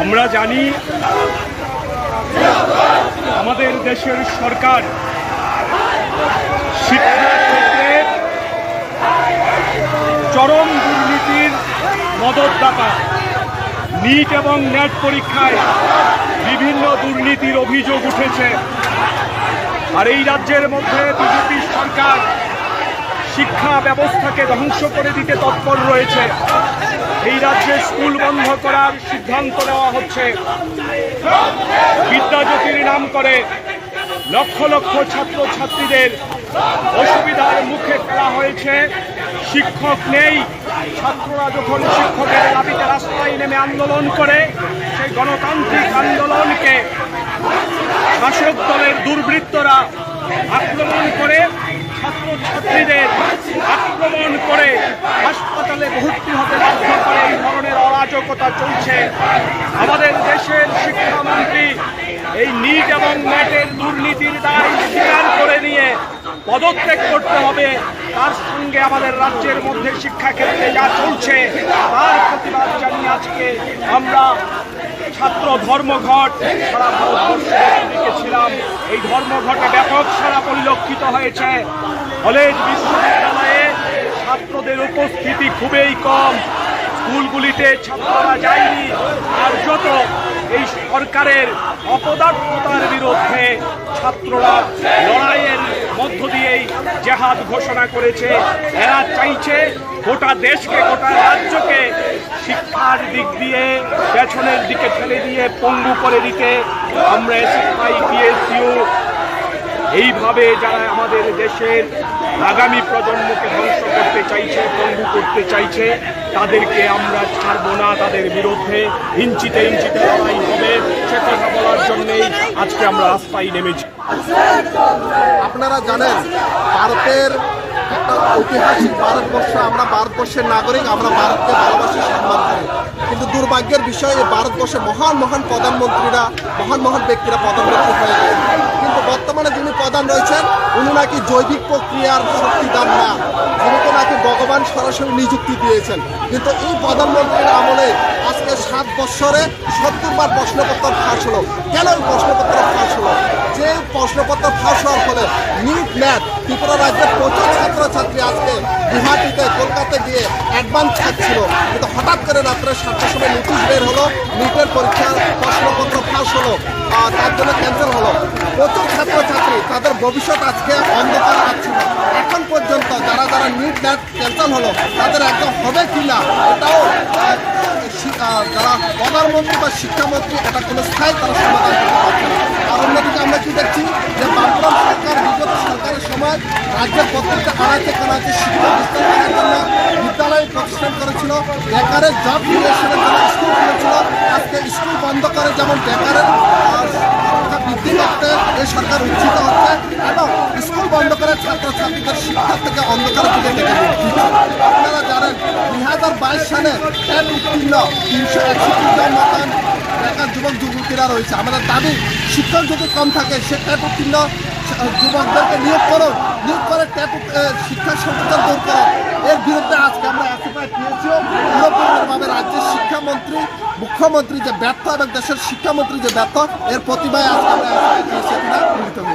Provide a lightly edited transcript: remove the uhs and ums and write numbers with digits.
আমরা জানি আমাদের দেশের সরকার শিক্ষা ক্ষেত্রে চরম দুর্নীতির মদতদাতা। নিট এবং নেট পরীক্ষায় বিভিন্ন দুর্নীতির অভিযোগ উঠেছে, আর এই রাজ্যের মধ্যে বিজেপি সরকার শিক্ষা ব্যবস্থাকে ধ্বংস করে দিতে তৎপর রয়েছে। এই রাজ্যে স্কুল বন্ধ করার সিদ্ধান্ত নেওয়া হচ্ছে। বিদ্যাজ্যোতির নাম করে লক্ষ লক্ষ ছাত্রছাত্রীদের অসুবিধার মুখে ফেলা হয়েছে। শিক্ষক নেই। ছাত্ররা যখন শিক্ষকের দাবিতে রাস্তায় নেমে আন্দোলন করে, সেই গণতান্ত্রিক আন্দোলনকে শাসক দলের দুর্বৃত্তরা আক্রমণ করে, ছাত্রছাত্রীদের আক্রমণ করে হাসপাতালে ভর্তি হতে বাধ্য করে। এই ধরনের অরাজকতা চলছে। আমাদের দেশের শিক্ষামন্ত্রী এই নিট এবং নেটের দুর্নীতির দায় স্বীকার করে নিয়ে পদত্যাগ করতে হবে। তার সঙ্গে আমাদের রাজ্যের মধ্যে শিক্ষাক্ষেত্রে যা চলছে তার প্রতিবাদ জানিয়ে আজকে আমরা ছাত্র ধর্মঘট সারা ভারতবর্ষে ডেকেছিলাম। এই ধর্মঘটে ব্যাপক সাড়া পরিলক্ষিত হয়েছে। কলেজ বিশ্ববিদ্যালয়ে ছাত্রদের উপস্থিতি খুবই কম। স্কুলগুলিতে ছাত্ররা যায়নি। আর যত এই সরকারের অপদার্থতার বিরুদ্ধে ছাত্ররা লড়াইয়ের মধ্য দিয়েই জেহাদ ঘোষণা করেছে। এরা চাইছে গোটা দেশকে, গোটা রাজ্যকে শিক্ষার দিক দিয়ে পেছনের দিকে ঠেলে দিয়ে পঙ্গু করে দিতে। আমরা এসএফআই পিএসইউ এইভাবে যারা আমাদের দেশের আগামী প্রজন্মকে ধ্বংস করতে চাইছে, পঙ্গু করতে চাইছে, তাদেরকে আমরা ছাড়বো না। তাদের বিরুদ্ধে ইঞ্চিতে ইঞ্চিতে লড়াই হবে, সে কথা বলার জন্যেই আজকে আমরা রাস্তায় নেমেছি। আপনারা জানেন ভারতের একটা ঐতিহাসিক ভারতবর্ষ, আমরা ভারতবর্ষের নাগরিক, আমরা ভারতকে ভালোবাসি, সম্মান করি। কিন্তু দুর্ভাগ্যের বিষয় এই ভারতবর্ষে মহান মহান প্রধানমন্ত্রীরা, মহান মহান ব্যক্তিরা প্রধানমন্ত্রী হয়ে গেছে। কিন্তু বর্তমানে যিনি প্রধান রয়েছেন উনি নাকি জৈবিক প্রক্রিয়ার শক্তিদান না, যিনিকে নাকি ভগবান সরাসরি নিযুক্তি দিয়েছেন। কিন্তু এই প্রধানমন্ত্রীর আমলে আজকে 7 বৎসরে 70 বার প্রশ্নপত্র ফাঁস হলো। কেন এই প্রশ্নপত্র ফাঁস হলো? যে প্রশ্নপত্র ফাঁস হওয়ার ফলে নিট নেট ত্রিপুরা রাজ্যের প্রচুর ছাত্রছাত্রী আজকে গুয়াহাটিতে, কলকাতায় গিয়ে অ্যাডভান্স থাকছিল। কিন্তু হঠাৎ করে রাত্রে 7টার সময় নোটিশ বের হলো, নিটের পরীক্ষার প্রশ্নপত্র ফাঁস হলো, তার জন্য ক্যান্সেল হলো। প্রচুর ছাত্রছাত্রী তাদের ভবিষ্যৎ আজকে অন্ধকার আসছিল। এখন পর্যন্ত যারা যারা নিট নেট ক্যান্সেল হলো তাদের একদম হবে কি না এটাও যারা প্রধানমন্ত্রী বা শিক্ষামন্ত্রী এটা কোনো স্থায়ী তারা সমাধান করতে পারছে না। আর অন্যদিকে আমরা কি দেখছি যে বামফ্রন্ট সরকার, বিগত সরকারের সময় রাজ্যের প্রত্যেকটা আনাচে কানাচে শিক্ষা বিস্তার করার জন্য বিদ্যালয় প্রতিষ্ঠান করেছিল, বেকারের জব ক্রিয়েশনের জন্য স্কুল খুলেছিল। আজকে স্কুল বন্ধ করে যেমন বেকারের সংখ্যা বৃদ্ধি করতে এই সরকার উচ্চিত হচ্ছে এবং স্কুল বন্ধ করে ছাত্রছাত্রীদের শিক্ষা থেকে অন্ধকারের দিকে ডেকে দিচ্ছে। আপনারা জানেন 2022 সালে ট্যাট উত্তীর্ণ 361 জন মতন বেকার যুবক যুবতীরা রয়েছে। আমাদের দাবি শিক্ষক যদি কম থাকে সে ট্যাট উত্তীর্ণ যুবকদেরকে নিয়োগ করো, নিয়োগ করে ট্যাট শিক্ষার সংকোচন দূর করো। এর বিরুদ্ধে আজকে আমরা এসএফআই পিএসইউ পুরোপুরিভাবে রাজ্যের শিক্ষামন্ত্রী, মুখ্যমন্ত্রী যে ব্যর্থ এবং দেশের শিক্ষামন্ত্রী যে ব্যর্থ, এর প্রতিবাদে আজকে আমরা এসএফআই পিএসইউ মিলিত হয়েছি।